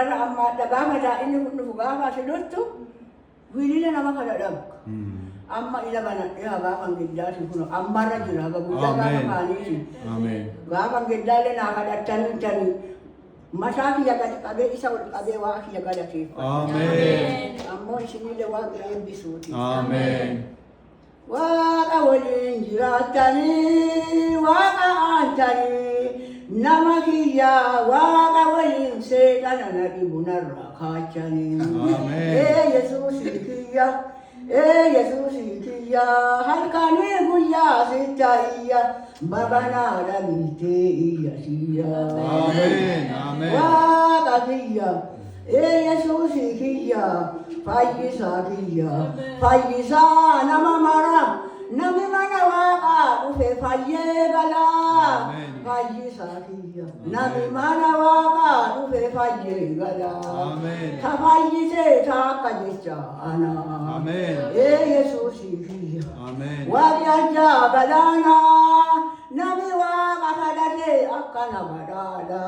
Amma dagama da ini kun fugafa sedotto wilile nama kada dag amma ila bana ya ga kan giddati kun amma rajula ga buja ga kani amen ga kan giddale na kada tan masaki ya ga kabe isa kabe wa ya ga da fi amen amma ishinile wa ga bisuti amen wa ka walin jiratani wa ka antani Namakiya waqawalin seetana nabi bunarra kaachani Yesuus kiya halkani guyyaa sittayya bagana dhabite iyyasiya amen waaqa kiyya Yesuus kiya fayyisaa nama mara Nami mana waaqa dhufe fayyee galaa fayyisaa kiyya Nami mana waaqa dhufe fayyee galaa ta fayyisee ta akka jecha ana Yesuusii kiyya waaqi ajjaa galaanaa Nami waaqa kadhatee akkana badhaadha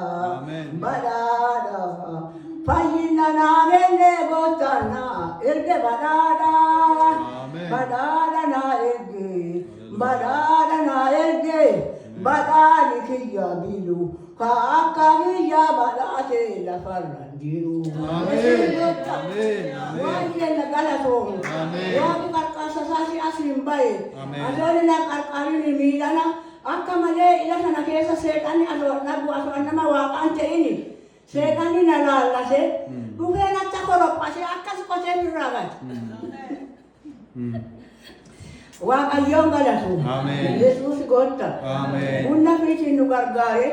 fayyina naa kenne goottanaa erge badhaadha naa erge badhaadhi kiyya bilu ka akka kiyya badhaate lafarra jiru waayee nagalatoomu waaqi qarqaarsa isaati asiin bahe adooni na qarqaarini miidhana akka malee ila sana keessa seexanni nagu asoo nama waaqaan ta'ini seexanni na laallase dhufee nacha korophase akkas qotee birraa gate Waaqayyoon galatu Yesuus goota hunna fiitiin nu gargaare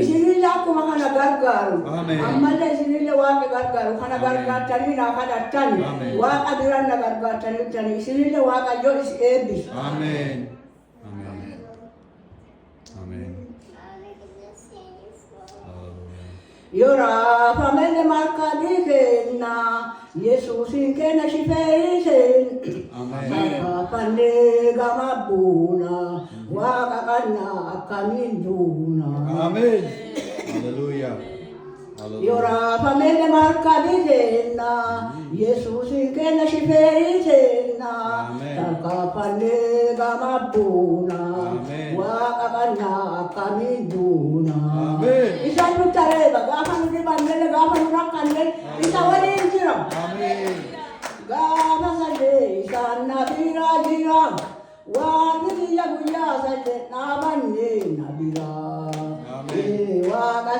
isinille akkuma kana gargaaru ammallee isinille waaqa gargaaru kana gargaartanii naa kadhattani waaqa biran na gargaartanii isinille waaqayyo is eebbisu amen Yora famele markabii kenna Yesuusin kenna shifeeyisen Marka kannee gama buuna Waaqa kanna akkamiin duuna Amen Hallelujah Yora famele markabii kenna Yesuusin kenna shifeeyisen Marka kannee gama buuna Waaqa kanna akkamiin duuna Isa nutareba gaafa nuti bannele gaafa nu rakkanne isa waliin jira gaafa sadee isaan na bira jira waan biyya guyyaa sadee dhaabanne na bira waaqa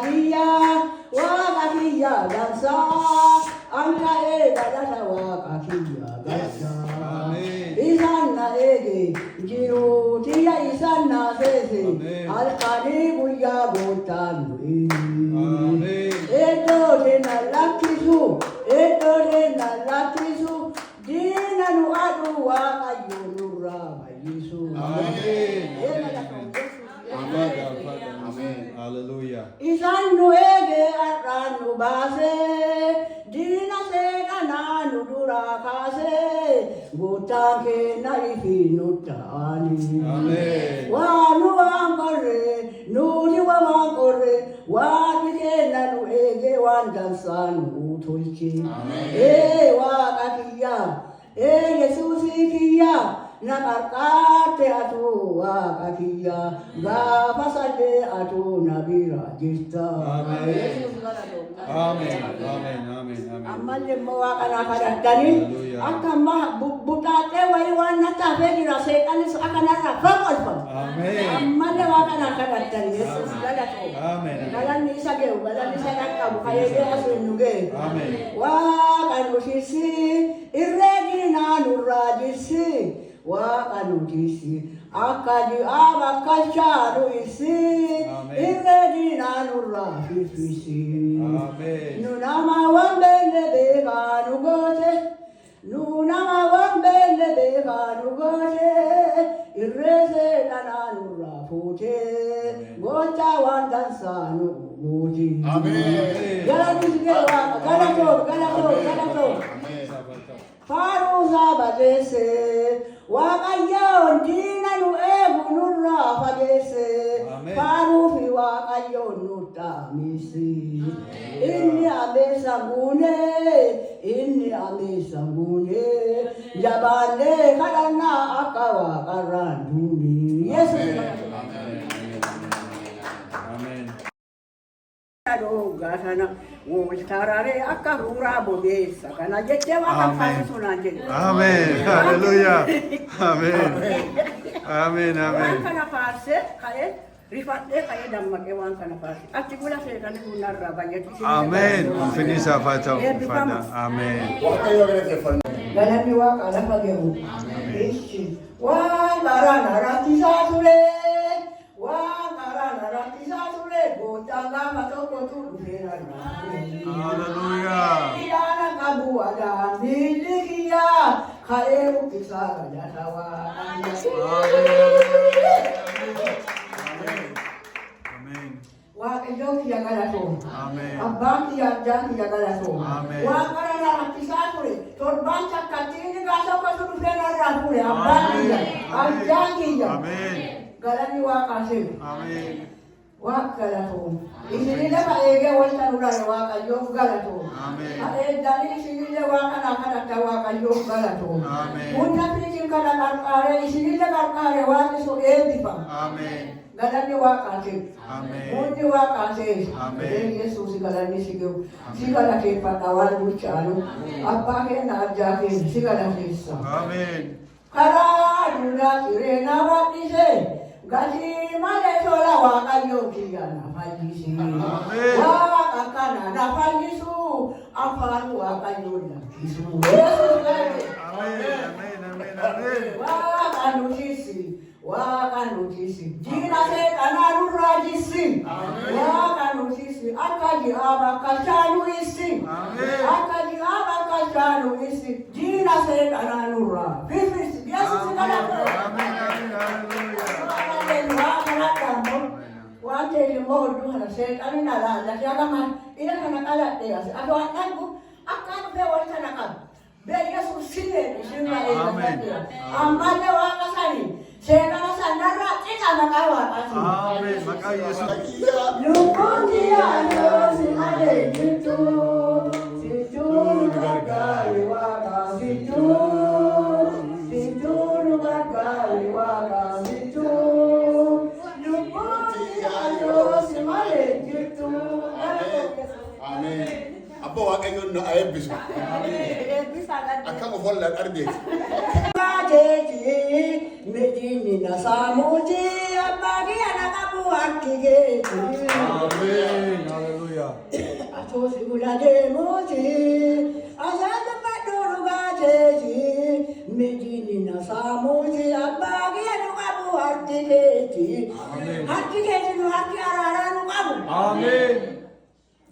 kiyya dansaa anka eegadhata waaqa kiyya dansaa isaan na eege jiruutiya isaan na seese halkanii guyyaa gootaan Edore na lakkisu diina nu adu waaqayyo nurraa fayyisu Hallelujah Isaan nu eege har'aan nu baase diina seexanaa nu duraa kaase gootaan kenna ifi nu ta'ani waan qorre nuti waan qorre waan kenna nu eege waan dansaa nu tolche waaqa kiyya Yesuusii kiyya na qarqaarte atu waaqa kiyya gaafa sadee atu na bira jirta ammallee immoo waaqa naa kadhattanii akka amma buxaaxee wayii waan natti hafee jira seexanis akka narraa faqolfamu ammallee waaqa naa kadhattanii Yesuus galatoo galanni isa ge'u galanni isa dhaqqabu kayeedee asuu nu ge'e waaqa nu sirsi irree diinaa nurraa jirsi waaqa nutisi akka ji'aa bakka shaanu isi irree diinaa nurraa firfisi nu nama waan beelle beekaa nu goote irree seexanaa nurraa fuute gochaa waan dansaa nu guuti galatis gee waaqa galatoo faaruu saabateesse waaqayyoon diina nu eegu nurraa fageesse faaruu fi waaqayyoon nu dhaamisi inni abeessa sangune, inni ami sangune, jabane karana akawa karanduni. Yesus. Amen. Aduh, gasana, tarare akka hura bodesa, kana jecha waka sunanje. Amen. Hallelujah. Amen. Amen. Amen. Kana fase, kaya rifat kaya dammak ewan kana fase. Ati gula se kana hunar rabayati. Amen. Finish our Father. Amen. Galan ni waka ala pagyamu. Amen. Wa narana ratisa sule. Wa narana ratisa sule. Botanga matoko tu rufena. Hallelujah. Iyana kabu ada milikia. Kaya ukisa jasawa. Amen. Wa ejoki ya galato. Amen. Abaki ya jani ya galato. Amen. Wa karana ratisa sule. Torbancha katini gaso ko tu rufena rakule. Abaki ya. Ajani ya. Amen. Galani wa kasi. Amen. Wakalato. Isinile ka ege wala nulale waka yo galato. Amen. Dali isinile waka na kada waka yo galato. Amen. Punna pikin kada karkare isinile karkare waka so edipa. Amen. Galani waka se. Amen. Mundi waka se. Amen. Yesus galani sigo. Sigala ke patawal buchalo. Apa ke na jake sigala sisa. Amen. Kara dula sirena watise. Gati male sola waka yoki ya nafajisi. Waka kana nafajisu. Afaru waka yola kisu. Yesus gani. Amen. Amen. Amen. Amen. Waka notisi. Jina setana rurajisi. Waka notisi. Akaji abakashanu isi. Akaji abakashanu isi. Jina setana nura. Fifis. Yesus gani. Amen. Hallelujah. Wante ilimo duha se ani nala la siaga man ina kana kala te ase ato anangu akano be wanta nakam be Yesu sine sina e amane wa kasani se kana sanara tika nakawa asi Amen. Maka Yesus. lukundi ano sinale jitu situ gagari waka situ situ gagari waka situ Amen. Apa wak ayun na ayat bisa. Akan ngobrol arbe. Bajeji medini na samuji abagi anak abu akige. Amen. Hallelujah. Ato sigula de moji azad paduru bajeji medini na samuji abagi anak abu akige. Amen. Akige no akige arara no abu. Amen.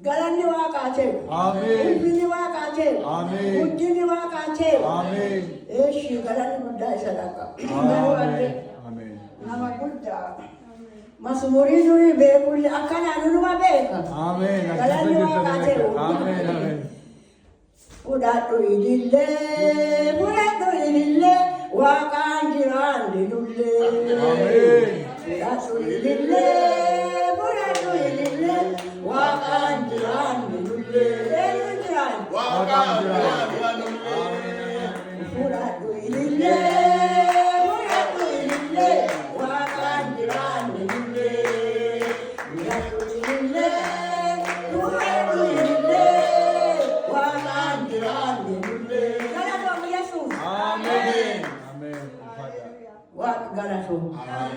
Galani wakache. Amen. Ubini wakache. Amen. Ujini wakache. Amen. Eshi galani mudai sadaka. Amen. Amen. Nama Buddha. Masumuri zuri bekuli akana nunua beka. Amen. Galani wakache. Amen. Amen. Udah tu idile wakanjirani nulle. Amen. Udah tu idile wakanjirani nulle.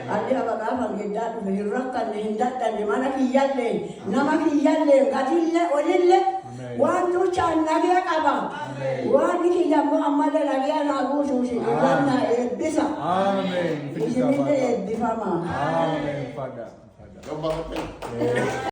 Adi abagama ngedatu hiraka nindata ni mana kiyalle nama kiyalle gadille olille wantu channagia kaba wani kiyambo amale nagia nagu sushi na bisa Amen. Isibinde bifama Amen. Father.